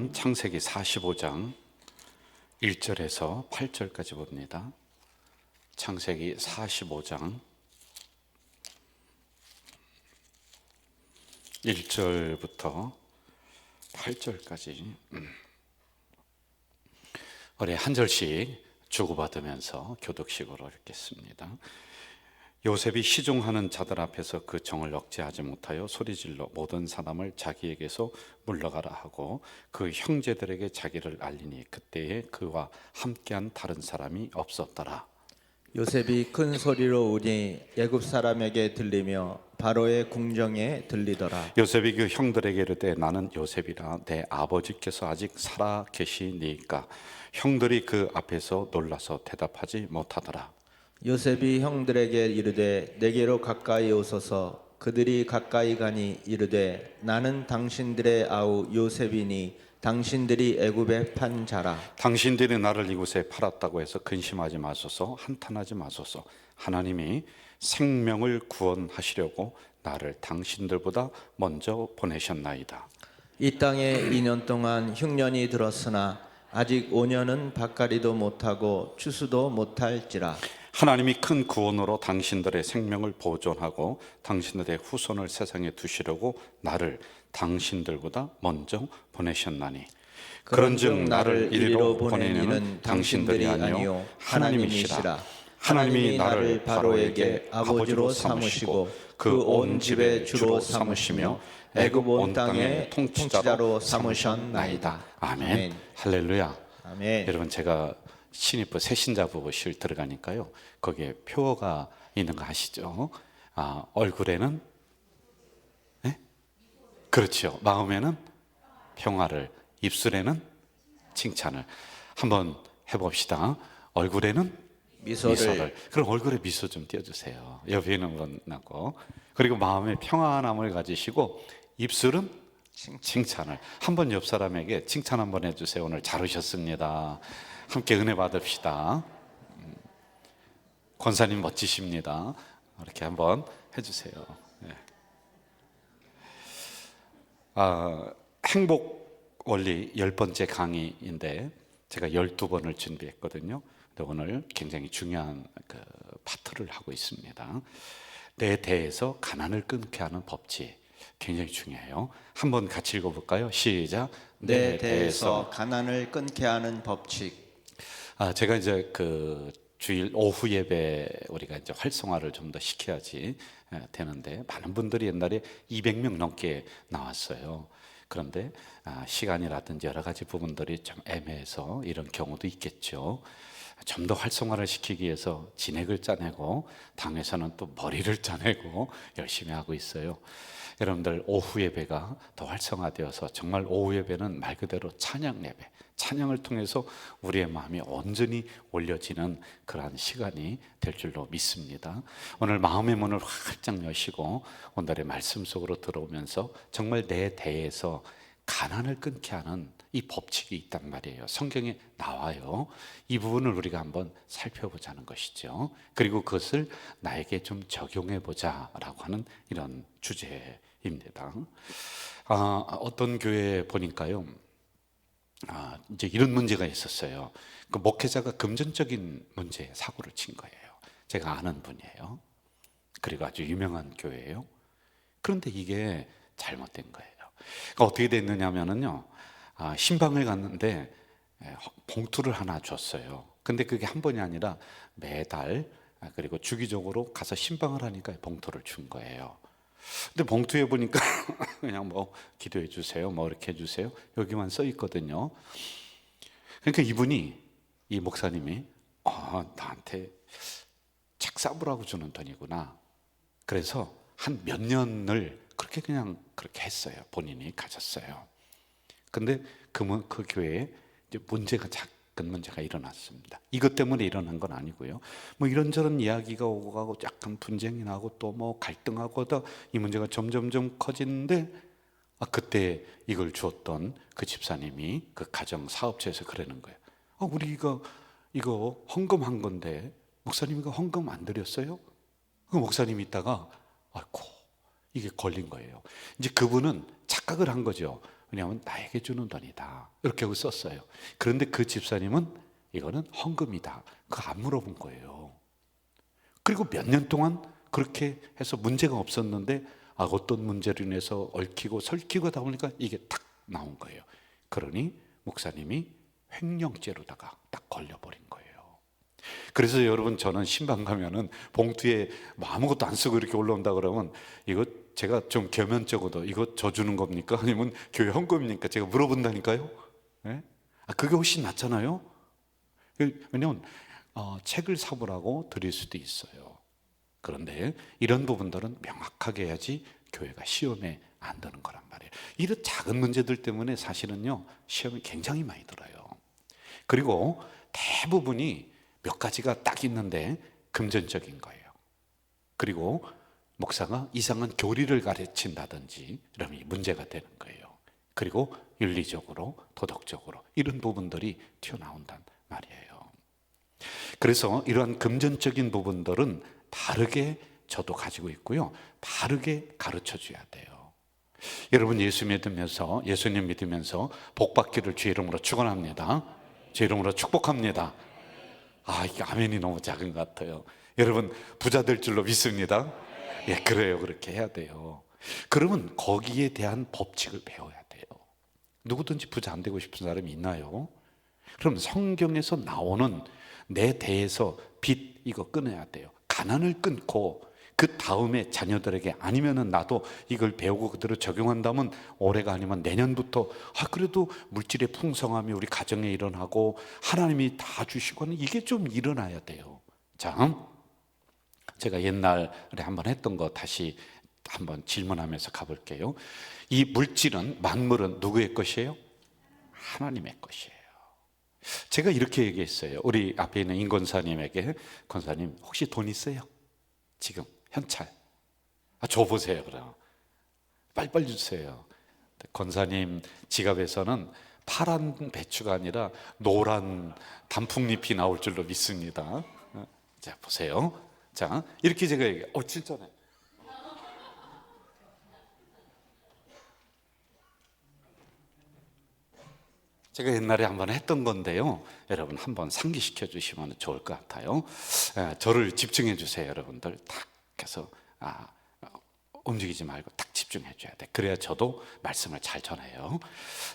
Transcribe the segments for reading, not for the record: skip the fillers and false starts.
말씀은 창세기 45장 1절에서 8절까지 봅니다. 창세기 45장 1절부터 8절까지 우리 한 절씩 주고받으면서 교독식으로 읽겠습니다. 요셉이 시종하는 자들 앞에서 그 정을 억제하지 못하여 소리질러 모든 사람을 자기에게서 물러가라 하고 그 형제들에게 자기를 알리니 그때에 그와 함께한 다른 사람이 없었더라. 요셉이 큰 소리로 우니 애굽 사람에게 들리며 바로의 궁정에 들리더라. 요셉이 그 형들에게 이르되 나는 요셉이라 내 아버지께서 아직 살아 계시니까. 형들이 그 앞에서 놀라서 대답하지 못하더라. 요셉이 형들에게 이르되 내게로 가까이 오소서. 그들이 가까이 가니 이르되 나는 당신들의 아우 요셉이니 당신들이 애굽에 판 자라. 당신들이 나를 이곳에 팔았다고 해서 근심하지 마소서, 한탄하지 마소서. 하나님이 생명을 구원하시려고 나를 당신들보다 먼저 보내셨나이다. 이 땅에 2년 동안 흉년이 들었으나 아직 5년은 밭갈이도 못하고 추수도 못할지라. 하나님이 큰 구원으로 당신들의 생명을 보존하고 당신들의 후손을 세상에 두시려고 나를 당신들보다 먼저 보내셨나니 그런즉 나를 이리로 보낸 이는 당신들이 아니요 하나님이시라. 하나님이 나를 바로에게 아버지로 삼으시고 그 온 집의 주로 삼으시며 애굽 온 땅의 통치자로 삼으셨나이다. 아멘. 할렐루야. 아멘. 여러분, 제가 신입부 새신자부실 들어가니까요, 거기에 표어가 있는 거 아시죠? 얼굴에는 그렇죠, 마음에는 평화를, 입술에는 칭찬을. 한번 해봅시다. 얼굴에는 미소를. 그럼 얼굴에 미소 좀 띄워주세요. 옆에 있는 분 나고. 그리고 마음에 평안함을 가지시고 입술은 칭찬을. 한번 옆 사람에게 칭찬 한번 해주세요. 오늘 잘 오셨습니다. 함께 은혜 받읍시다. 권사님 멋지십니다. 이렇게 한번 해주세요. 네. 행복 원리 10번째 강의인데 제가 12번을 준비했거든요. 근데 오늘 굉장히 중요한 파트를 하고 있습니다. 내 대에서 가난을 끊게 하는 법칙, 굉장히 중요해요. 한번 같이 읽어볼까요? 시작. 내 대에서 가난을 끊게 하는 법칙. 제가 이제 그 주일 오후 예배 우리가 이제 활성화를 좀 더 시켜야지 되는데, 많은 분들이 옛날에 200명 넘게 나왔어요. 그런데 시간이라든지 여러 가지 부분들이 좀 애매해서 이런 경우도 있겠죠. 좀 더 활성화를 시키기 위해서 진액을 짜내고 당에서는 또 머리를 짜내고 열심히 하고 있어요. 여러분들, 오후 예배가 더 활성화되어서 정말 오후 예배는 말 그대로 찬양 예배, 찬양을 통해서 우리의 마음이 온전히 올려지는 그러한 시간이 될 줄로 믿습니다. 오늘 마음의 문을 활짝 여시고 오늘의 말씀 속으로 들어오면서 정말 내 대에서 가난을 끊게 하는 이 법칙이 있단 말이에요. 성경에 나와요. 이 부분을 우리가 한번 살펴보자는 것이죠. 그리고 그것을 나에게 좀 적용해 보자라고 하는 이런 주제입니다. 어떤 교회에 보니까요, 이제 이런 문제가 있었어요. 그 목회자가 금전적인 문제에 사고를 친 거예요. 제가 아는 분이에요. 그리고 아주 유명한 교회예요. 그런데 이게 잘못된 거예요. 그러니까 어떻게 됐느냐면요, 신방을 갔는데 봉투를 하나 줬어요. 근데 그게 한 번이 아니라 매달 그리고 주기적으로 가서 신방을 하니까 봉투를 준 거예요. 근데 봉투에 보니까 그냥 뭐 기도해 주세요, 뭐 이렇게 해주세요, 여기만 써 있거든요. 그러니까 이 목사님이 나한테 책 사보라고 주는 돈이구나. 그래서 한 몇 년을 그렇게 했어요. 본인이 가졌어요. 근데 그 교회에 이제 작은 문제가 일어났습니다. 이것 때문에 일어난 건 아니고요. 뭐 이런저런 이야기가 오고 가고 약간 분쟁이 나고 또 뭐 갈등하고 하다 이 문제가 점점점 커지는데, 그때 이걸 주었던 그 집사님이 그 가정 사업체에서 그러는 거예요. 우리가 이거 헌금한 건데 목사님 이거 헌금 안 드렸어요? 그 목사님이 있다가 아이고, 이게 걸린 거예요. 이제 그분은 착각을 한 거죠. 왜냐하면 나에게 주는 돈이다. 이렇게 하고 썼어요. 그런데 그 집사님은 이거는 헌금이다. 그거 안 물어본 거예요. 그리고 몇 년 동안 그렇게 해서 문제가 없었는데 어떤 문제로 인해서 얽히고 설키고 하다 보니까 이게 탁 나온 거예요. 그러니 목사님이 횡령죄로다가 딱 걸려버린 거예요. 그래서 여러분, 저는 신방 가면은 봉투에 뭐 아무것도 안 쓰고 이렇게 올라온다 그러면 이거 제가 좀 겸연쩍어도 이거 저 주는 겁니까? 아니면 교회 헌금입니까? 제가 물어본다니까요. 네? 그게 훨씬 낫잖아요. 왜냐면 책을 사보라고 드릴 수도 있어요. 그런데 이런 부분들은 명확하게 해야지 교회가 시험에 안 드는 거란 말이에요. 이런 작은 문제들 때문에 사실은요, 시험이 굉장히 많이 들어요. 그리고 대부분이 몇 가지가 딱 있는데 금전적인 거예요. 그리고 목사가 이상한 교리를 가르친다든지 이러면 문제가 되는 거예요. 그리고 윤리적으로, 도덕적으로 이런 부분들이 튀어나온단 말이에요. 그래서 이러한 금전적인 부분들은 바르게 저도 가지고 있고요, 바르게 가르쳐 줘야 돼요. 여러분, 예수 믿으면서, 예수님 믿으면서 복 받기를 주의 이름으로 축원합니다. 주의 이름으로 축복합니다. 이게 아멘이 너무 작은 것 같아요. 여러분, 부자 될 줄로 믿습니다. 예, 그래요. 그렇게 해야 돼요. 그러면 거기에 대한 법칙을 배워야 돼요. 누구든지 부자 안 되고 싶은 사람이 있나요? 그럼 성경에서 나오는 내 대에서 빚 이거 끊어야 돼요. 가난을 끊고 그 다음에 자녀들에게, 아니면은 나도 이걸 배우고 그대로 적용한다면 올해가 아니면 내년부터 그래도 물질의 풍성함이 우리 가정에 일어나고 하나님이 다 주시고 하는 이게 좀 일어나야 돼요. 자, 제가 옛날에 한번 했던 거 다시 한번 질문하면서 가볼게요. 이 물질은, 만물은 누구의 것이에요? 하나님의 것이에요. 제가 이렇게 얘기했어요. 우리 앞에 있는 임 권사님에게, 권사님 혹시 돈 있어요? 지금 현찰 줘보세요. 그럼 빨리빨리 주세요. 권사님 지갑에서는 파란 배추가 아니라 노란 단풍잎이 나올 줄로 믿습니다. 자, 보세요. 자, 이렇게 제가 얘기해요. 진짜네. 제가 옛날에 한번 했던 건데요, 여러분 한번 상기시켜 주시면 좋을 것 같아요. 저를 집중해 주세요. 여러분들 딱 해서 움직이지 말고 딱 집중해 줘야 돼. 그래야 저도 말씀을 잘 전해요.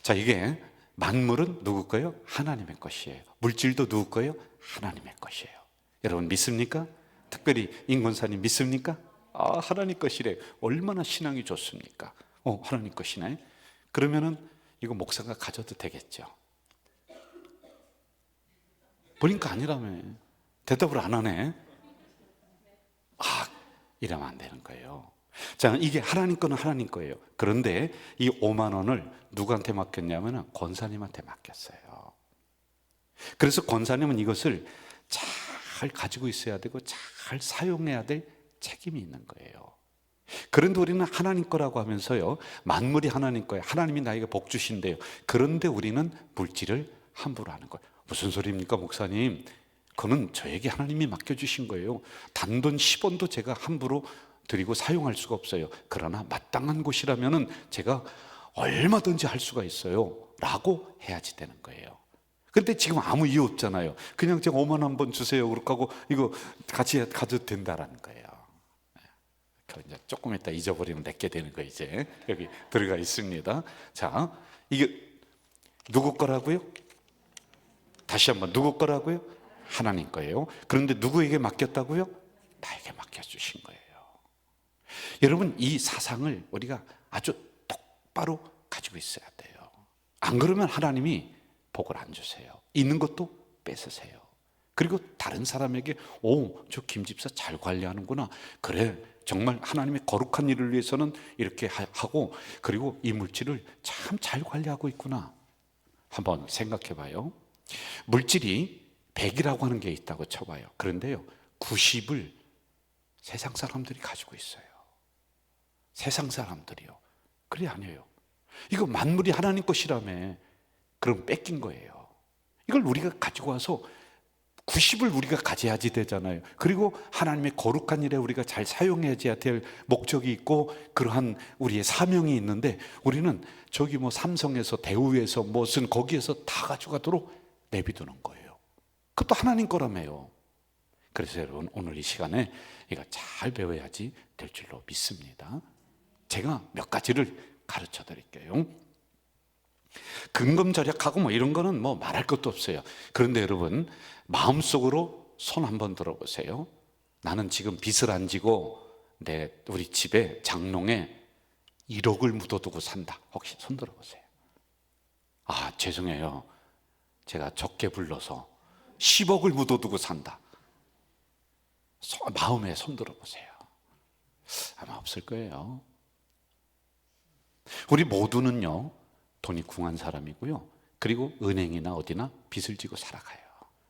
자, 이게 만물은 누구 거예요? 하나님의 것이에요. 물질도 누구 거예요? 하나님의 것이에요. 여러분 믿습니까? 특별히 임권사님 믿습니까? 하나님 것이래. 얼마나 신앙이 좋습니까? 하나님 것이네. 그러면은 이거 목사가 가져도 되겠죠? 보니까 아니라며. 대답을 안 하네. 이러면 안 되는 거예요. 자, 이게 하나님 거는 하나님 거예요. 그런데 이 5만 원을 누구한테 맡겼냐면 권사님한테 맡겼어요. 그래서 권사님은 이것을 잘 가지고 있어야 되고 잘 사용해야 될 책임이 있는 거예요. 그런데 우리는 하나님 거라고 하면서요, 만물이 하나님 거예요. 하나님이 나에게 복 주신대요. 그런데 우리는 물질을 함부로 하는 거예요. 무슨 소리입니까, 목사님? 그거는 저에게 하나님이 맡겨주신 거예요. 단돈 10원도 제가 함부로 드리고 사용할 수가 없어요. 그러나 마땅한 곳이라면은 제가 얼마든지 할 수가 있어요 라고 해야지 되는 거예요. 근데 지금 아무 이유 없잖아요. 그냥 제가 5만 원 한번 주세요 그렇게 하고 이거 같이 가져도 된다라는 거예요. 이제 조금 있다 잊어버리면 내게 되는 거 이제 여기 들어가 있습니다. 자, 이게 누구 거라고요? 다시 한번 누구 거라고요? 하나님 거예요. 그런데 누구에게 맡겼다고요? 나에게 맡겨주신 거예요. 여러분, 이 사상을 우리가 아주 똑바로 가지고 있어야 돼요. 안 그러면 하나님이 복을 안 주세요. 있는 것도 뺏으세요. 그리고 다른 사람에게 저 김집사 잘 관리하는구나. 그래, 정말 하나님의 거룩한 일을 위해서는 이렇게 하고, 그리고 이 물질을 참 잘 관리하고 있구나. 한번 생각해 봐요. 물질이 100이라고 하는 게 있다고 쳐봐요. 그런데요, 90을 세상 사람들이 가지고 있어요. 세상 사람들이요. 그래, 아니에요. 이거 만물이 하나님 것이라며. 그럼 뺏긴 거예요. 이걸 우리가 가지고 와서 90을 우리가 가져야지 되잖아요. 그리고 하나님의 거룩한 일에 우리가 잘 사용해야 될 목적이 있고 그러한 우리의 사명이 있는데 우리는 저기 뭐 삼성에서 대우에서 무슨 거기에서 다 가져가도록 내비두는 거예요. 그것도 하나님 거라며요. 그래서 여러분 오늘 이 시간에 이거 잘 배워야지 될 줄로 믿습니다. 제가 몇 가지를 가르쳐 드릴게요. 근검절약하고 뭐 이런 거는 뭐 말할 것도 없어요. 그런데 여러분 마음속으로 손 한번 들어보세요. 나는 지금 빚을 안 지고 우리 집에 장롱에 1억을 묻어두고 산다. 혹시 손 들어보세요. 아, 죄송해요. 제가 적게 불러서 10억을 묻어두고 산다. 마음에 손 들어보세요. 아마 없을 거예요. 우리 모두는요 돈이 궁한 사람이고요. 그리고 은행이나 어디나 빚을 지고 살아가요.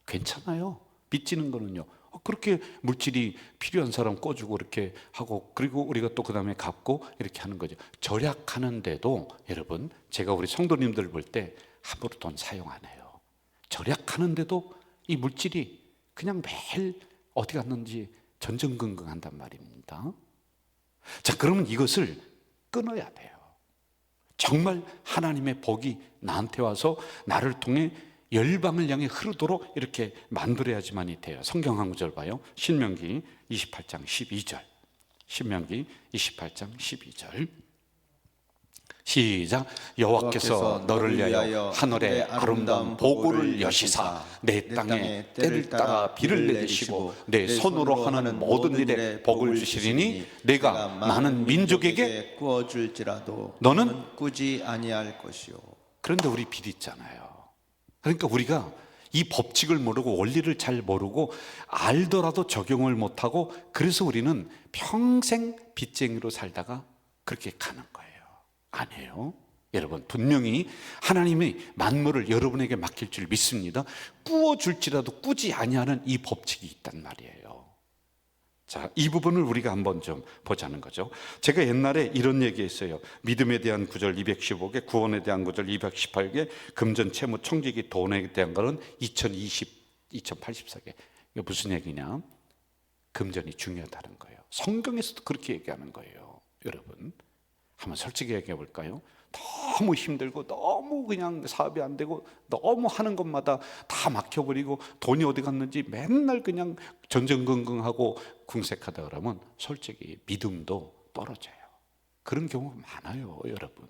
괜찮아요. 빚 지는 거는요. 그렇게 물질이 필요한 사람 꿔주고 이렇게 하고 그리고 우리가 또 그 다음에 갚고 이렇게 하는 거죠. 절약하는데도 여러분 제가 우리 성도님들 볼 때 함부로 돈 사용 안 해요. 절약하는데도 이 물질이 그냥 매일 어디 갔는지 전전긍긍한단 말입니다. 자, 그러면 이것을 끊어야 돼요. 정말 하나님의 복이 나한테 와서 나를 통해 열방을 향해 흐르도록 이렇게 만들어야지만이 돼요. 성경 한 구절 봐요. 신명기 28장 12절. 신명기 28장 12절. 시작. 여호와께서 너를 위하여 하늘에 아름다운 보고를 여시사 내 땅에 때를 따라 비를 내리시고 내 손으로 하는 모든 일에 복을 주시리니 내가 많은 민족에게 구워줄지라도 너는 꾸지 아니할 것이요. 그런데 우리 빚 있잖아요. 그러니까 우리가 이 법칙을 모르고 원리를 잘 모르고 알더라도 적용을 못하고 그래서 우리는 평생 빚쟁이로 살다가 그렇게 가는 거예요. 아니에요. 여러분 분명히 하나님이 만물을 여러분에게 맡길 줄 믿습니다. 꾸어줄지라도 꾸지 아니하는 이 법칙이 있단 말이에요. 자, 이 부분을 우리가 한번 좀 보자는 거죠. 제가 옛날에 이런 얘기했어요. 믿음에 대한 구절 215개, 구원에 대한 구절 218개, 금전, 채무, 청지기, 돈에 대한 거는 2084개. 이게 무슨 얘기냐? 금전이 중요하다는 거예요. 성경에서도 그렇게 얘기하는 거예요. 여러분 한번 솔직히 얘기해 볼까요? 너무 힘들고 너무 그냥 사업이 안 되고 너무 하는 것마다 다 막혀버리고 돈이 어디 갔는지 맨날 그냥 전전긍긍하고 궁색하다 그러면 솔직히 믿음도 떨어져요. 그런 경우가 많아요, 여러분.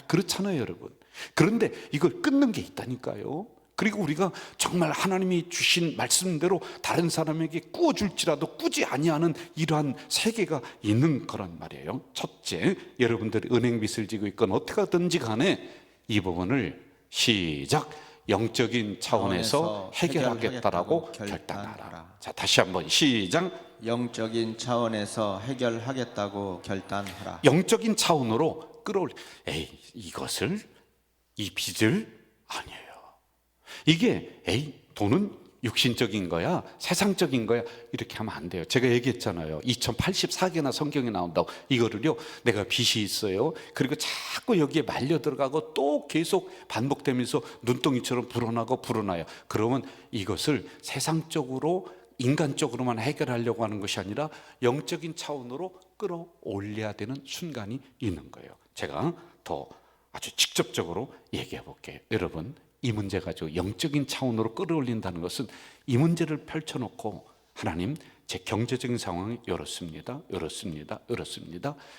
그렇잖아요, 여러분. 그런데 이걸 끊는 게 있다니까요. 그리고 우리가 정말 하나님이 주신 말씀대로 다른 사람에게 꾸어줄지라도 꾸지 아니하는 이러한 세계가 있는 거란 말이에요. 첫째, 여러분들이 은행 빚을 지고 있건 어떻게 하든지 간에 이 부분을 시작 영적인 차원에서 해결하겠다라고 결단하라. 자, 다시 한번 시작. 영적인 차원에서 해결하겠다고 결단하라. 영적인 차원으로 끌어올. 이것을 이 빚을 아니에요. 이게 돈은 육신적인 거야 세상적인 거야 이렇게 하면 안 돼요. 제가 얘기했잖아요. 2084개나 성경에 나온다고. 이거를요 내가 빚이 있어요. 그리고 자꾸 여기에 말려 들어가고 또 계속 반복되면서 눈덩이처럼 불어나요. 그러면 이것을 세상적으로 인간적으로만 해결하려고 하는 것이 아니라 영적인 차원으로 끌어올려야 되는 순간이 있는 거예요. 제가 더 아주 직접적으로 얘기해 볼게요. 여러분 이 문제 가지고 영적인 차원으로 끌어올린다는 것은 이 문제를 펼쳐놓고 하나님 제 경제적인 상황이 이렇습니다.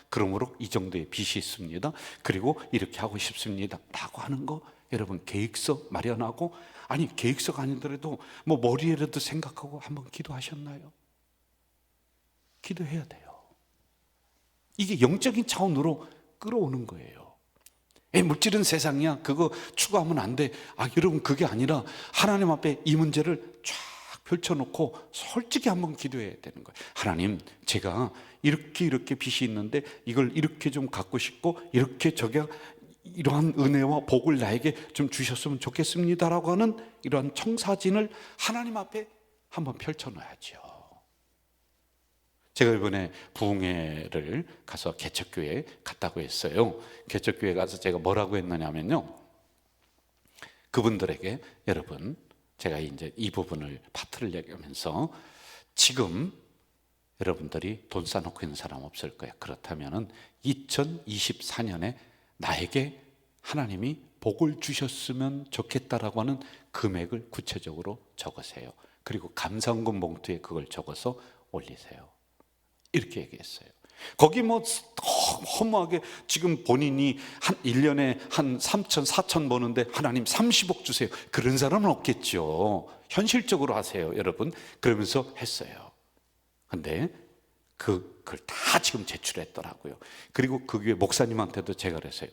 그러므로 이 정도의 빚이 있습니다. 그리고 이렇게 하고 싶습니다 라고 하는 거 여러분 계획서 마련하고 아니 계획서가 아니더라도 뭐 머리에라도 생각하고 한번 기도하셨나요? 기도해야 돼요. 이게 영적인 차원으로 끌어오는 거예요. 물질은 세상이야. 그거 추구하면 안 돼. 여러분 그게 아니라 하나님 앞에 이 문제를 쫙 펼쳐놓고 솔직히 한번 기도해야 되는 거예요. 하나님 제가 이렇게 빚이 있는데 이걸 이렇게 좀 갖고 싶고 이렇게 이러한 은혜와 복을 나에게 좀 주셨으면 좋겠습니다라고 하는 이러한 청사진을 하나님 앞에 한번 펼쳐놔야죠. 제가 이번에 부흥회를 가서 개척교회에 갔다고 했어요. 개척교회 가서 제가 뭐라고 했느냐면요, 그분들에게 여러분 제가 이제 이 부분을 파트를 얘기하면서 지금 여러분들이 돈 쌓아놓고 있는 사람 없을 거예요. 그렇다면은 2024년에 나에게 하나님이 복을 주셨으면 좋겠다라고 하는 금액을 구체적으로 적으세요. 그리고 감사원금 봉투에 그걸 적어서 올리세요. 이렇게 얘기했어요. 거기 뭐 허무하게 지금 본인이 한 1년에 한 3천, 4천 버는데 하나님 30억 주세요. 그런 사람은 없겠죠. 현실적으로 하세요, 여러분. 그러면서 했어요. 근데 그걸 다 지금 제출했더라고요. 그리고 그 교회 목사님한테도 제가 그랬어요.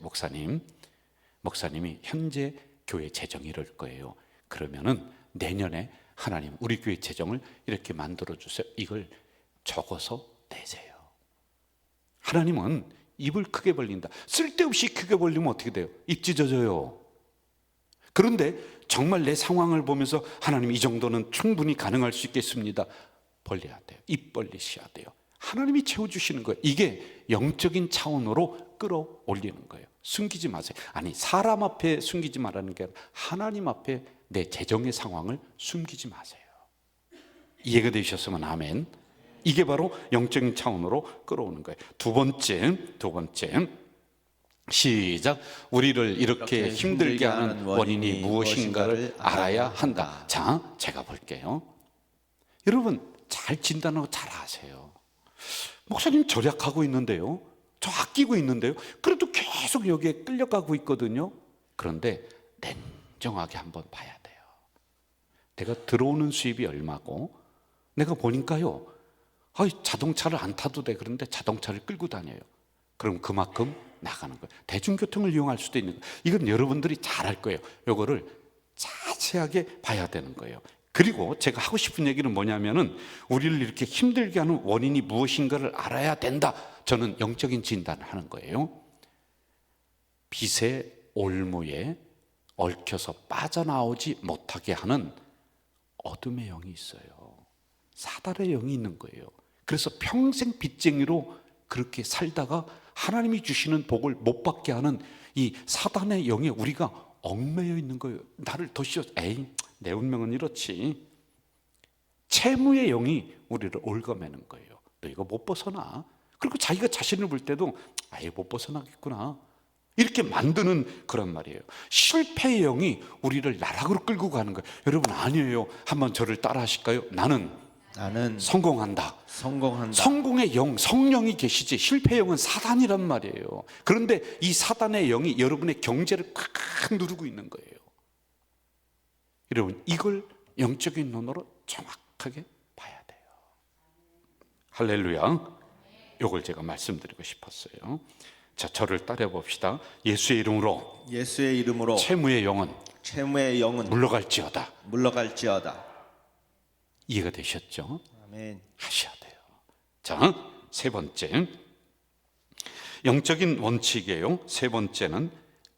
목사님이 현재 교회 재정이 이럴 거예요. 그러면은 내년에 하나님 우리 교회 재정을 이렇게 만들어 주세요. 이걸 적어서 내세요. 하나님은 입을 크게 벌린다. 쓸데없이 크게 벌리면 어떻게 돼요? 입 찢어져요. 그런데 정말 내 상황을 보면서 하나님 이 정도는 충분히 가능할 수 있겠습니다. 벌려야 돼요. 입 벌리셔야 돼요. 하나님이 채워주시는 거예요. 이게 영적인 차원으로 끌어올리는 거예요. 숨기지 마세요. 아니 사람 앞에 숨기지 말라는 게 아니라 하나님 앞에 내 재정의 상황을 숨기지 마세요. 이해가 되셨으면 아멘. 이게 바로 영적인 차원으로 끌어오는 거예요. 두 번째 시작. 우리를 이렇게 힘들게 하는 원인이 무엇인가를 알아야 한다. 자, 제가 볼게요. 여러분 잘 진단하고 잘 아세요. 목사님 절약하고 있는데요, 저 아끼고 있는데요, 그래도 계속 여기에 끌려가고 있거든요. 그런데 냉정하게 한번 봐야 돼요. 내가 들어오는 수입이 얼마고, 내가 보니까요, 자동차를 안 타도 돼. 그런데 자동차를 끌고 다녀요. 그럼 그만큼 나가는 거예요. 대중교통을 이용할 수도 있는 거예요. 이건 여러분들이 잘 알 거예요. 이거를 자세하게 봐야 되는 거예요. 그리고 제가 하고 싶은 얘기는 뭐냐면은 우리를 이렇게 힘들게 하는 원인이 무엇인가를 알아야 된다. 저는 영적인 진단을 하는 거예요. 빚의 올무에 얽혀서 빠져나오지 못하게 하는 어둠의 영이 있어요. 사단의 영이 있는 거예요. 그래서 평생 빚쟁이로 그렇게 살다가 하나님이 주시는 복을 못 받게 하는 이 사단의 영에 우리가 얽매여 있는 거예요. 나를 더 씌워, 내 운명은 이렇지. 채무의 영이 우리를 올가매는 거예요. 너 이거 못 벗어나. 그리고 자기가 자신을 볼 때도 못 벗어나겠구나, 이렇게 만드는 그런 말이에요. 실패의 영이 우리를 나락으로 끌고 가는 거예요. 여러분 아니에요. 한번 저를 따라 하실까요? 나는 성공한다. 성공의 영, 성령이 계시지 실패의 영은 사단이란 말이에요. 그런데 이 사단의 영이 여러분의 경제를 콱 누르고 있는 거예요. 여러분 이걸 영적인 눈으로 정확하게 봐야 돼요. 할렐루야. 이걸 제가 말씀드리고 싶었어요. 자, 저를 따라 봅시다. 예수의 이름으로 채무의 영은 물러갈지어다. 이해가 되셨죠? 아멘. 하셔야 돼요. 자, 세 번째 영적인 원칙이에요. 세 번째는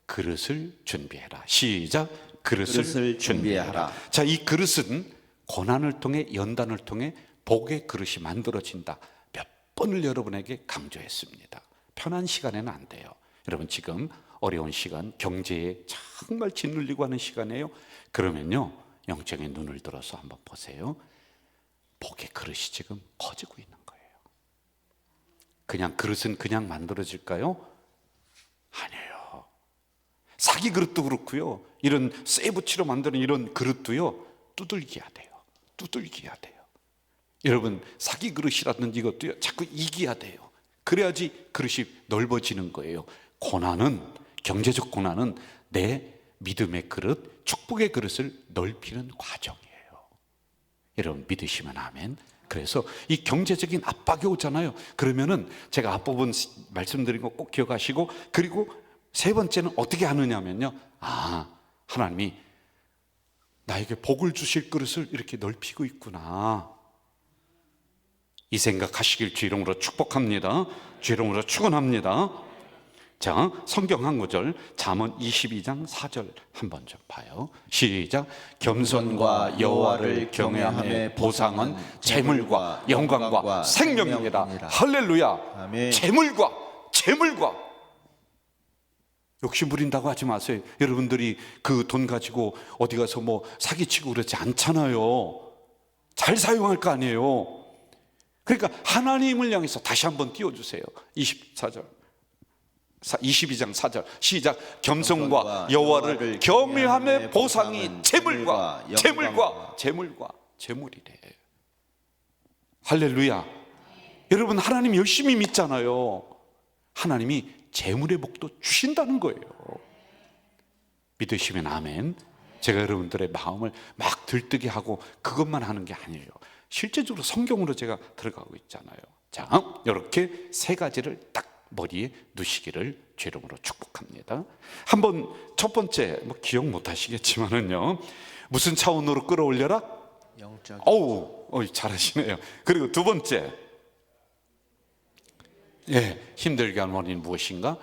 그릇을 준비해라. 시작. 그릇을 준비해라. 자, 이 그릇은 고난을 통해, 연단을 통해 복의 그릇이 만들어진다. 몇 번을 여러분에게 강조했습니다. 편한 시간에는 안 돼요. 여러분 지금 어려운 시간, 경제에 정말 짓눌리고 하는 시간이에요. 그러면요, 영적인 눈을 들어서 한번 보세요. 복의 그릇이 지금 커지고 있는 거예요. 그냥 그릇은 그냥 만들어질까요? 아니에요. 사기 그릇도 그렇고요, 이런 쇠붙이로 만드는 이런 그릇도요, 두들겨야 돼요. 여러분 사기 그릇이라든지 이것도요, 자꾸 이겨야 돼요. 그래야지 그릇이 넓어지는 거예요. 고난은, 경제적 고난은 내 믿음의 그릇, 축복의 그릇을 넓히는 과정이에요. 여러분 믿으시면 아멘. 그래서 이 경제적인 압박이 오잖아요. 그러면은 제가 앞부분 말씀드린 거 꼭 기억하시고, 그리고 세 번째는 어떻게 하느냐면요, 하나님이 나에게 복을 주실 그릇을 이렇게 넓히고 있구나, 이 생각하시길 주 이름으로 축복합니다. 주 이름으로 축원합니다. 자, 성경 한 구절, 잠언 22장 4절 한번 좀 봐요. 시작. 겸손과 여호와를 경외함의 보상은 재물과 영광과 생명이니라. 할렐루야. 아멘. 재물과 욕심 부린다고 하지 마세요. 여러분들이 그 돈 가지고 어디 가서 뭐 사기치고 그러지 않잖아요. 잘 사용할 거 아니에요. 그러니까 하나님을 향해서 다시 한번 띄워주세요. 24절 22장 4절 시작. 겸손과 여호와를 경외함의 보상이 재물과 재물이래. 할렐루야. 여러분, 하나님 열심히 믿잖아요. 하나님이 재물의 복도 주신다는 거예요. 믿으시면 아멘. 제가 여러분들의 마음을 막 들뜨게 하고 그것만 하는 게 아니에요. 실제적으로 성경으로 제가 들어가고 있잖아요. 자, 이렇게 세 가지를 딱 머리에 넣으시기를 주 이름으로 축복합니다. 한번 첫 번째, 뭐 기억 못 하시겠지만은요, 무슨 차원으로 끌어올려라? 영적. 잘하시네요. 그리고 두 번째, 힘들게 하는 원인이 무엇인가?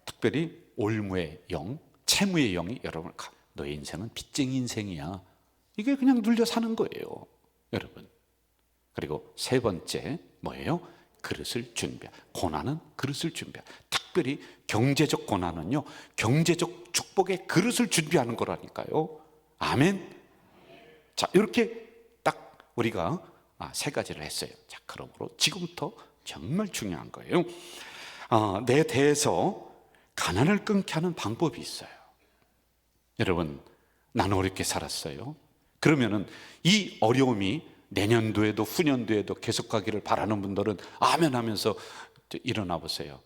특별히 올무의 영, 채무의 영이 여러분, 너의 인생은 빚쟁이 인생이야. 이게 그냥 눌려 사는 거예요, 여러분. 그리고 세 번째 뭐예요? 그릇을 준비해. 고난은 그릇을 준비해. 특별히 경제적 고난은요, 경제적 축복의 그릇을 준비하는 거라니까요. 아멘. 자, 이렇게 딱 우리가 세 가지를 했어요. 자, 그러므로 지금부터 정말 중요한 거예요. 내 대에서 가난을 끊게 하는 방법이 있어요. 여러분, 나는 어렵게 살았어요. 그러면은 이 어려움이 내년도에도 후년도에도 계속 가기를 바라는 분들은 아멘 하면서 일어나 보세요.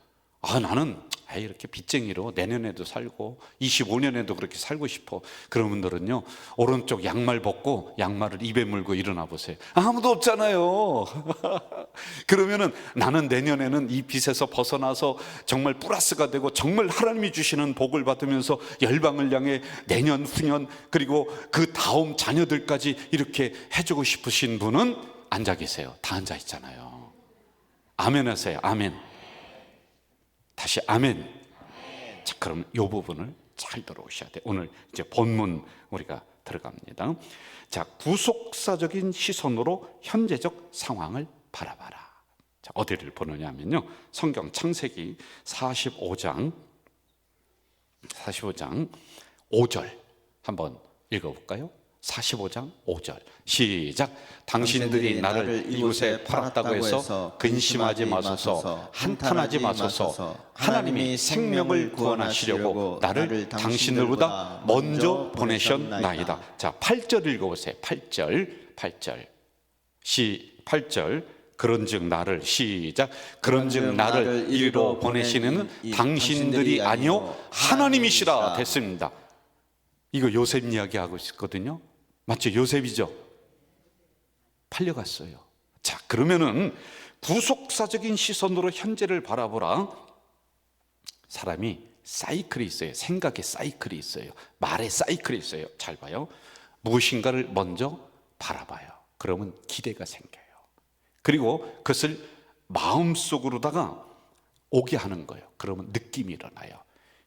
나는 이렇게 빚쟁이로 내년에도 살고 25년에도 그렇게 살고 싶어. 그런 분들은요, 오른쪽 양말 벗고 양말을 입에 물고 일어나 보세요. 아무도 없잖아요. 그러면은 나는 내년에는 이 빚에서 벗어나서 정말 플러스가 되고 정말 하나님이 주시는 복을 받으면서 열방을 향해 내년 후년 그리고 그 다음 자녀들까지 이렇게 해주고 싶으신 분은 앉아 계세요. 다 앉아 있잖아요. 아멘 하세요. 아멘. 다시 아멘. 자, 그럼 이 부분을 잘 들어오셔야 돼요. 오늘 이제 본문 우리가 들어갑니다. 자, 구속사적인 시선으로 현재적 상황을 바라봐라. 자, 어디를 보느냐면요, 성경 창세기 45장 5절 한번 읽어볼까요? 45장 5절 시작. 당신들이 나를 이곳에 팔았다고 해서 근심하지 마소서, 한탄하지 마소서. 하나님이 생명을 구원하시려고 나를 당신들보다 먼저 보내셨나이다. 자, 8절 읽어보세요. 8절 그런즉 나를 시작. 그런즉 나를 이리로 보내시는 당신들이 아니요 하나님이시라 됐습니다. 이거 요셉 이야기하고 있거든요. 맞죠? 요셉이죠. 팔려갔어요. 자, 그러면은 구속사적인 시선으로 현재를 바라보라. 사람이 사이클이 있어요. 생각의 사이클이 있어요. 말의 사이클이 있어요. 잘 봐요. 무엇인가를 먼저 바라봐요. 그러면 기대가 생겨요. 그리고 그것을 마음속으로다가 오게 하는 거예요. 그러면 느낌이 일어나요.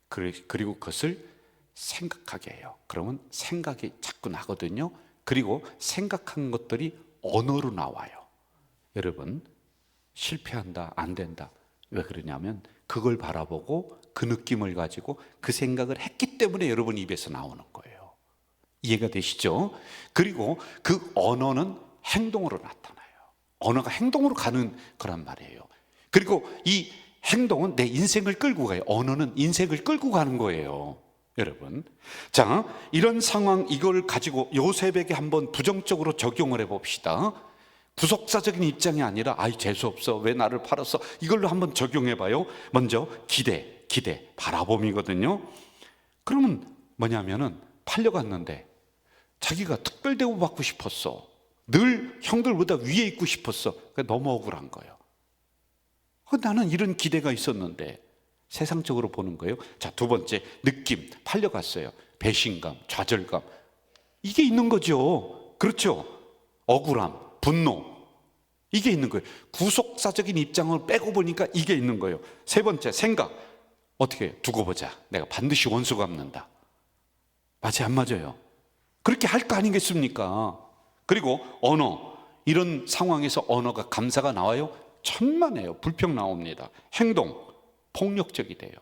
그리고 그것을 생각하게 해요. 그러면 생각이 자꾸 나거든요. 그리고 생각한 것들이 언어로 나와요. 여러분, 실패한다, 안 된다. 왜 그러냐면 그걸 바라보고 그 느낌을 가지고 그 생각을 했기 때문에 여러분 입에서 나오는 거예요. 이해가 되시죠? 그리고 그 언어는 행동으로 나타나요. 언어가 행동으로 가는 거란 말이에요. 그리고 이 행동은 내 인생을 끌고 가요. 언어는 인생을 끌고 가는 거예요, 여러분. 자, 이런 상황, 이걸 가지고 요셉에게 한번 부정적으로 적용을 해봅시다. 구속사적인 입장이 아니라 재수없어, 왜 나를 팔았어, 이걸로 한번 적용해봐요. 먼저 기대, 바라봄이거든요. 그러면 뭐냐면은 팔려갔는데 자기가 특별 대우 받고 싶었어. 늘 형들보다 위에 있고 싶었어. 너무 억울한 거예요. 나는 이런 기대가 있었는데. 세상적으로 보는 거예요. 자, 두 번째, 느낌. 팔려갔어요. 배신감, 좌절감. 이게 있는 거죠. 그렇죠? 억울함, 분노. 이게 있는 거예요. 구속사적인 입장을 빼고 보니까 이게 있는 거예요. 세 번째, 생각. 어떻게 두고 보자. 내가 반드시 원수 갚는다. 맞아요, 안 맞아요? 그렇게 할 거 아니겠습니까? 그리고 언어. 이런 상황에서 언어가 감사가 나와요? 천만에요. 불평 나옵니다. 행동. 폭력적이 돼요.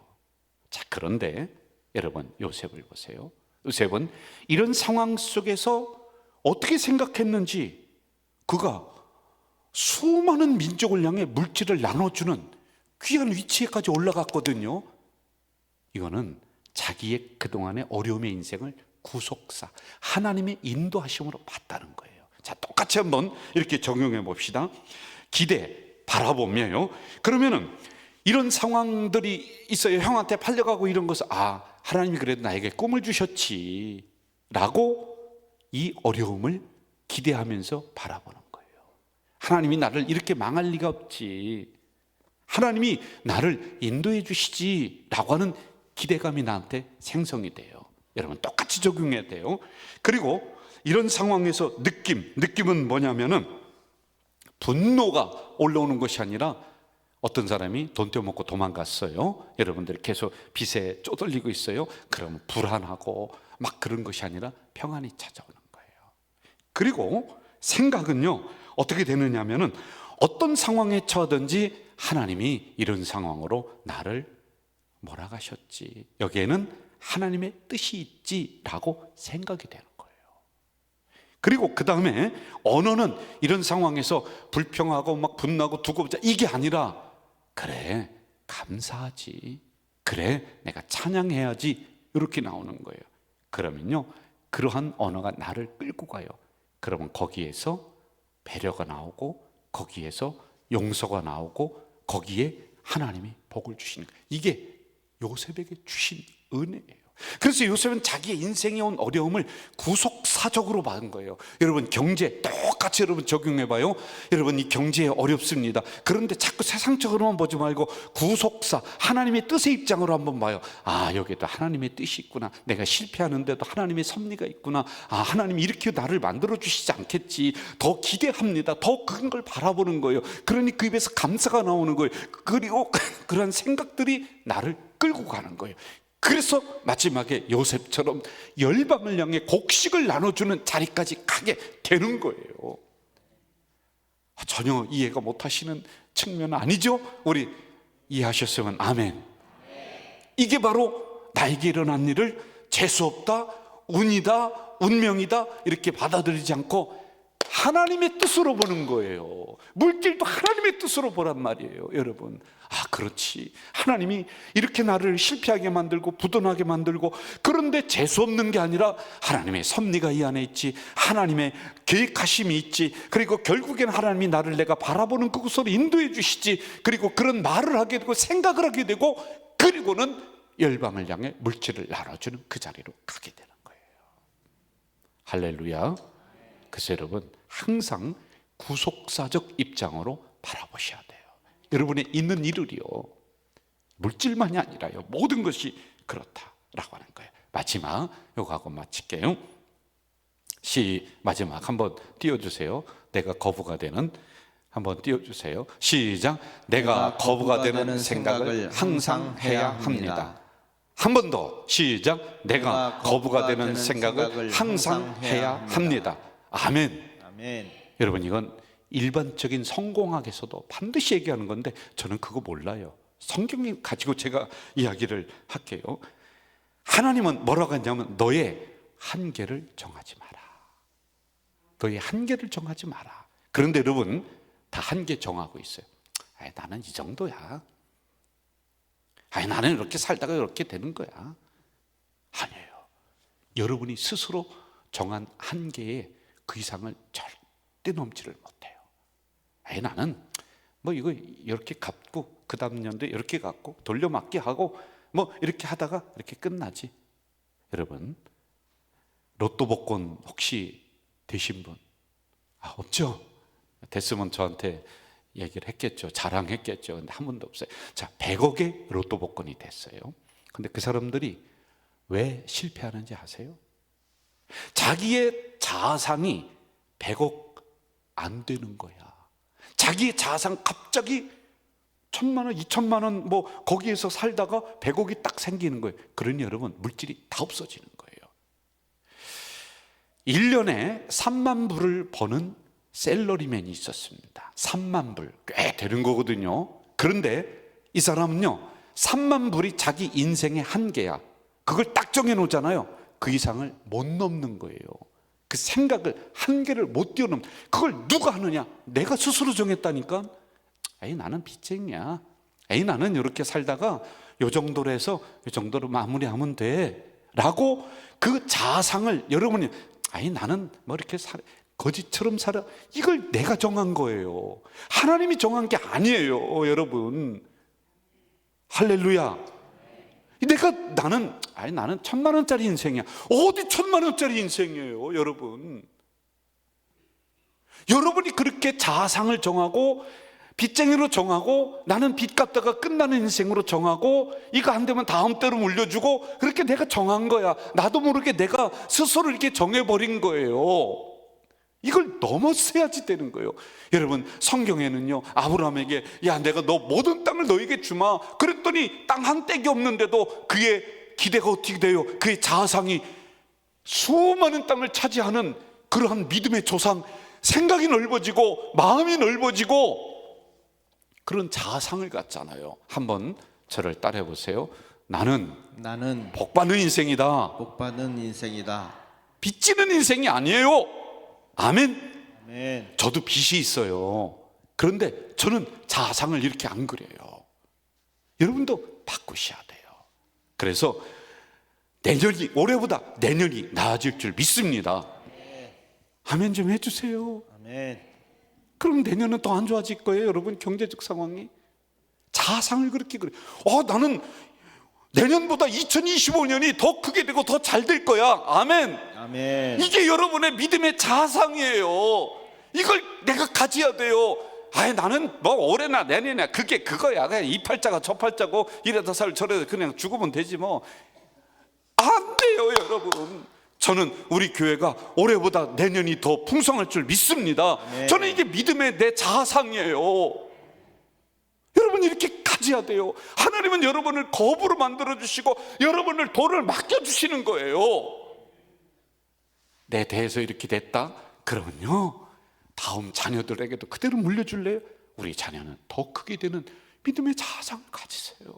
자, 그런데 여러분 요셉을 보세요. 요셉은 이런 상황 속에서 어떻게 생각했는지 그가 수많은 민족을 향해 물질을 나눠주는 귀한 위치에까지 올라갔거든요. 이거는 자기의 그동안의 어려움의 인생을 구속사, 하나님의 인도하심으로 봤다는 거예요. 자, 똑같이 한번 이렇게 적용해 봅시다. 기대, 바라보며요. 그러면은 이런 상황들이 있어요. 형한테 팔려가고 이런 것을, 아, 하나님이 그래도 나에게 꿈을 주셨지 라고 이 어려움을 기대하면서 바라보는 거예요. 하나님이 나를 이렇게 망할 리가 없지, 하나님이 나를 인도해 주시지 라고 하는 기대감이 나한테 생성이 돼요. 여러분 똑같이 적용해야 돼요. 그리고 이런 상황에서 느낌은 뭐냐면은 분노가 올라오는 것이 아니라, 어떤 사람이 돈 떼어먹고 도망갔어요. 여러분들이 계속 빚에 쪼들리고 있어요. 그러면 불안하고 막 그런 것이 아니라 평안이 찾아오는 거예요. 그리고 생각은요, 어떻게 되느냐 하면은 어떤 상황에 처하든지 하나님이 이런 상황으로 나를 몰아가셨지, 여기에는 하나님의 뜻이 있지라고 생각이 되는 거예요. 그리고 그 다음에 언어는 이런 상황에서 불평하고 막 분나고 두고 보자 이게 아니라, 그래 감사하지, 그래 내가 찬양해야지, 이렇게 나오는 거예요. 그러면요, 그러한 언어가 나를 끌고 가요. 그러면 거기에서 배려가 나오고, 거기에서 용서가 나오고, 거기에 하나님이 복을 주시는 거예요. 이게 요셉에게 주신 은혜예요. 그래서 요셉은 자기의 인생에 온 어려움을 구속사적으로 받은 거예요. 여러분 경제 똑같이 여러분 적용해봐요. 여러분 이 경제 어렵습니다. 그런데 자꾸 세상적으로만 보지 말고 구속사, 하나님의 뜻의 입장으로 한번 봐요. 아, 여기에도 하나님의 뜻이 있구나, 내가 실패하는데도 하나님의 섭리가 있구나, 아, 하나님이 이렇게 나를 만들어 주시지 않겠지, 더 기대합니다. 더 큰 걸 바라보는 거예요. 그러니 그 입에서 감사가 나오는 거예요. 그리고 그런 생각들이 나를 끌고 가는 거예요. 그래서 마지막에 요셉처럼 열방을 향해 곡식을 나눠주는 자리까지 가게 되는 거예요. 전혀 이해가 못하시는 측면은 아니죠? 우리 이해하셨으면 아멘. 이게 바로 나에게 일어난 일을 재수없다, 운이다, 운명이다 이렇게 받아들이지 않고 하나님의 뜻으로 보는 거예요. 물질도 하나님의 뜻으로 보란 말이에요. 여러분, 아 그렇지, 하나님이 이렇게 나를 실패하게 만들고 부도나게 만들고, 그런데 재수없는 게 아니라 하나님의 섭리가 이 안에 있지, 하나님의 계획하심이 있지, 그리고 결국엔 하나님이 나를 내가 바라보는 그곳으로 인도해 주시지, 그리고 그런 말을 하게 되고 생각을 하게 되고, 그리고는 열방을 향해 물질을 나눠주는 그 자리로 가게 되는 거예요. 할렐루야. 그래서 여러분 항상 구속사적 입장으로 바라보셔야 돼요. 여러분의 있는 일을요, 물질만이 아니라요, 모든 것이 그렇다라고 하는 거예요. 마지막 요거 하고 마칠게요. 마지막 한번 띄워주세요. 내가 거부가 되는, 한번 띄워주세요. 시작. 내가 거부가 되는 생각을 항상 해야 합니다. 한 번 더. 시작. 내가 거부가 되는 생각을 항상 해야 합니다. 아멘. 아멘. 여러분 이건 일반적인 성공학에서도 반드시 얘기하는 건데 저는 그거 몰라요. 성경이 가지고 제가 이야기를 할게요. 하나님은 뭐라고 했냐면 너의 한계를 정하지 마라. 너의 한계를 정하지 마라. 그런데 여러분 다 한계 정하고 있어요. 아이, 나는 이 정도야. 아이, 나는 이렇게 살다가 이렇게 되는 거야. 아니에요. 여러분이 스스로 정한 한계에 그 이상을 절대 넘지를 못해요. 아이, 나는 뭐 이거 이렇게 갚고 그 다음 년도에 이렇게 갚고 돌려막기 하고 뭐 이렇게 하다가 이렇게 끝나지. 여러분 로또 복권 혹시 되신 분? 아, 없죠? 됐으면 저한테 얘기를 했겠죠. 자랑했겠죠. 근데 한 번도 없어요. 자, 100억의 로또 복권이 됐어요. 근데 그 사람들이 왜 실패하는지 아세요? 자기의 자산이 100억 안 되는 거야. 자기의 자산 갑자기 1,000만 원, 2,000만 원 뭐 거기에서 살다가 100억이 딱 생기는 거예요. 그러니 여러분 물질이 다 없어지는 거예요. 1년에 3만 불을 버는 셀러리맨이 있었습니다. 3만 불, 꽤 되는 거거든요. 그런데 이 사람은요 3만 불이 자기 인생의 한계야. 그걸 딱 정해놓잖아요. 그 이상을 못 넘는 거예요. 그 생각을, 한계를 못 뛰어넘는. 그걸 누가 하느냐? 내가 스스로 정했다니까. 에이, 나는 빚쟁이야. 에이, 나는 이렇게 살다가 요 정도로 해서 요 정도로 마무리하면 돼 라고 그 자상을 여러분이, 아니 나는 뭐 이렇게 거지처럼 살아, 이걸 내가 정한 거예요. 하나님이 정한 게 아니에요, 여러분. 할렐루야. 나는 1,000만 원짜리 인생이야. 어디 1,000만 원짜리 인생이에요, 여러분. 여러분이 그렇게 자상을 정하고 빚쟁이로 정하고, 나는 빚 갚다가 끝나는 인생으로 정하고, 이거 안 되면 다음 때로 물려주고, 그렇게 내가 정한 거야. 나도 모르게 내가 스스로 이렇게 정해버린 거예요. 이걸 넘어서야지 되는 거예요. 여러분, 성경에는요, 아브라함에게 야, 내가 너 모든 땅을 너에게 주마 그랬더니 땅 한 떼기 없는데도 그의 기대가 어떻게 돼요? 그의 자상이 수많은 땅을 차지하는 그러한 믿음의 조상, 생각이 넓어지고 마음이 넓어지고 그런 자상을 갖잖아요. 한번 저를 따라해 보세요. 나는 복받는 인생이다. 복받는 인생이다. 빚지는 인생이 아니에요. 아멘. 아멘. 저도 빚이 있어요. 그런데 저는 자상을 이렇게 안 그려요. 여러분도 바꾸셔야 돼요. 그래서 올해보다 내년이 나아질 줄 믿습니다. 아멘 좀 해주세요. 아멘. 그럼 내년은 더 안 좋아질 거예요, 여러분. 경제적 상황이. 자상을 그렇게 그래. 나는 내년보다 2025년이 더 크게 되고 더 잘 될 거야. 아멘. 아멘. 이게 여러분의 믿음의 자상이에요. 이걸 내가 가져야 돼요. 나는 뭐 올해나 내년이나 그게 그거야. 그냥 이 팔자가 저 팔자고 이래서 살 저래서 그냥 죽으면 되지 뭐. 안 돼요, 여러분. 저는 우리 교회가 올해보다 내년이 더 풍성할 줄 믿습니다. 네. 저는 이게 믿음의 내 자상이에요. 여러분 이렇게 가져야 돼요. 하나님은 여러분을 거부로 만들어주시고 여러분을 돈을 맡겨주시는 거예요. 내 대해서 이렇게 됐다? 그러면요, 다음 자녀들에게도 그대로 물려줄래요? 우리 자녀는 더 크게 되는 믿음의 자상을 가지세요.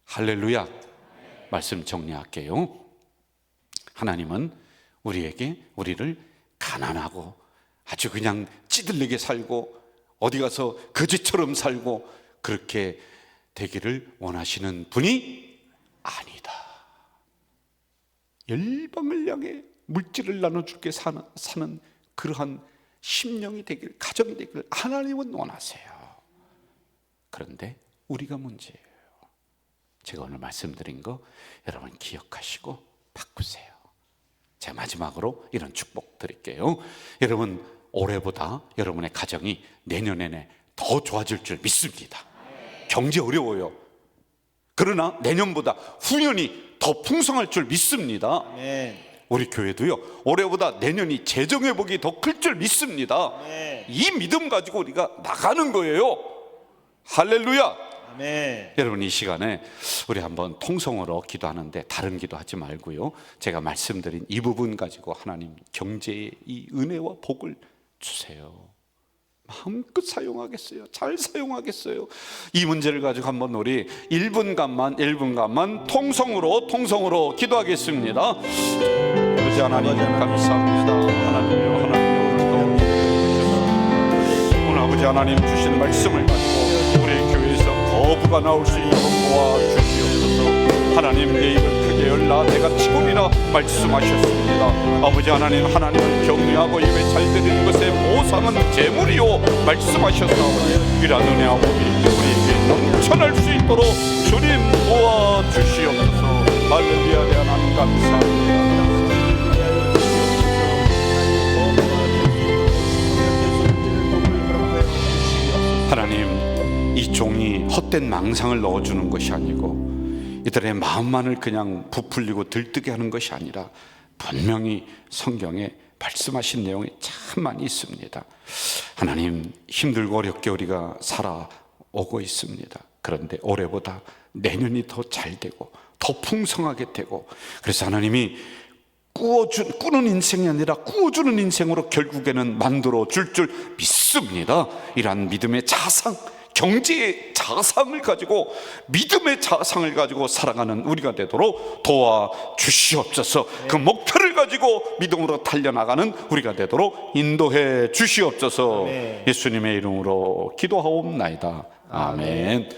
할렐루야. 말씀 정리할게요. 하나님은 우리를 가난하고 아주 그냥 찌들리게 살고 어디 가서 거지처럼 살고 그렇게 되기를 원하시는 분이 아니다. 열방을 향해 물질을 나눠줄게 사는 그러한 심령이 되길, 가정이 되길 하나님은 원하세요. 그런데 우리가 문제예요. 제가 오늘 말씀드린 거 여러분 기억하시고 바꾸세요. 제가 마지막으로 이런 축복 드릴게요. 여러분 올해보다 여러분의 가정이 내년에는 더 좋아질 줄 믿습니다. 경제 어려워요. 그러나 내년보다 후년이 더 풍성할 줄 믿습니다. 아멘. 우리 교회도요, 올해보다 내년이 재정회복이 더 클 줄 믿습니다. 아멘. 이 믿음 가지고 우리가 나가는 거예요. 할렐루야. 아멘. 여러분 이 시간에 우리 한번 통성으로 기도하는데 다른 기도하지 말고요, 제가 말씀드린 이 부분 가지고 하나님 경제의 이 은혜와 복을 주세요. 마음껏 사용하겠어요. 잘 사용하겠어요. 이 문제를 가지고 한번 우리 1분간만 통성으로 기도하겠습니다. 아버지 하나님 감사합니다. 하나님요, 오늘 아버지 하나님 주신 말씀을 가지고 우리 교회에서 거부가 나올 수 있도록 도와주시옵소서. 하나님 내 입을 크게 열라 내가 치고리라 말씀하셨습니다. 아버지 하나님은 격려하고 입에 잘 들리는 것의 보상은 재물이요 말씀하셨사오니 이러한 은혜와 복이 우리에게 넘쳐날 수 있도록 주님 도와주시옵소서. 할렐루야. 내 하나님 감사합니다. 하나님, 이 종이 헛된 망상을 넣어주는 것이 아니고 이들의 마음만을 그냥 부풀리고 들뜨게 하는 것이 아니라 분명히 성경에 말씀하신 내용이 참 많이 있습니다. 하나님, 힘들고 어렵게 우리가 살아오고 있습니다. 그런데 올해보다 내년이 더 잘 되고 더 풍성하게 되고, 그래서 하나님이 꾸는 인생이 아니라 꾸어주는 인생으로 결국에는 만들어 줄 믿습니다. 이러한 믿음의 자상, 경제의 자상 자상을 가지고, 믿음의 자상을 가지고 살아가는 우리가 되도록 도와주시옵소서. 그 목표를 가지고 믿음으로 달려나가는 우리가 되도록 인도해 주시옵소서. 예수님의 이름으로 기도하옵나이다. 아멘.